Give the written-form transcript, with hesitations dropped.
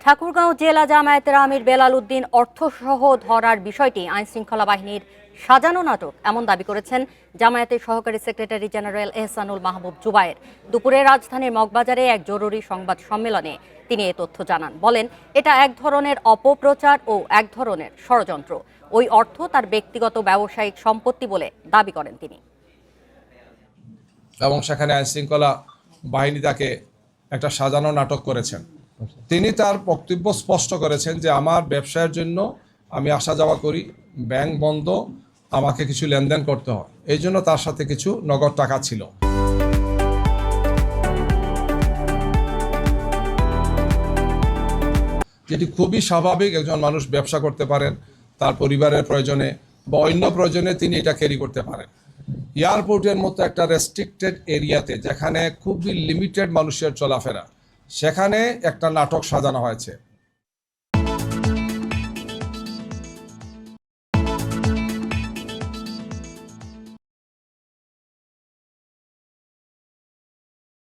ঠাকুরগাঁও জেলা জামায়াতের আমির বেলাল উদ্দিন অর্থসহ ধরার বিষয়টি আইনশৃঙ্খলা বাহিনীর সাজানো নাটক এমন দাবি করেছেন জামায়াতের সহকারী সেক্রেটারি জেনারেল এহসানুল মাহবুব জুবায়ের। দুপুরে রাজধানীর মগবাজারে এক জরুরি সংবাদ সম্মেলনে তিনি এ তথ্য জানান। বলেন, এটা এক ধরনের অপপ্রচার ও এক ধরনের ষড়যন্ত্র। ওই অর্থ তার ব্যক্তিগত ব্যবসায়িক সম্পত্তি বলে দাবি করেন তিনি। এবং সেখানে আইনশৃঙ্খলা বাহিনী তাকে একটা সাজানো নাটক করেছেন। তিনি তার বক্তব্য স্পষ্ট করেছেন যে আমার ব্যবসায়ের জন্য আমি আসা যাওয়া করি, ব্যাংক বন্ধ, আমাকে কিছু লেনদেন করতে হয়, এই জন্য তার সাথে কিছু নগদ টাকা ছিল। যেটি খুবই স্বাভাবিক, একজন মানুষ ব্যবসা করতে পারেন তার পরিবারের প্রয়োজনে বা অন্য প্রয়োজনে তিনি এটা ক্যারি করতে পারেন। এয়ারপোর্টের মতো একটা রেস্ট্রিক্টেড এরিয়াতে যেখানে খুবই লিমিটেড মানুষের চলাফেরা, সেখানে একটা নাটক সাজানো হয়েছে।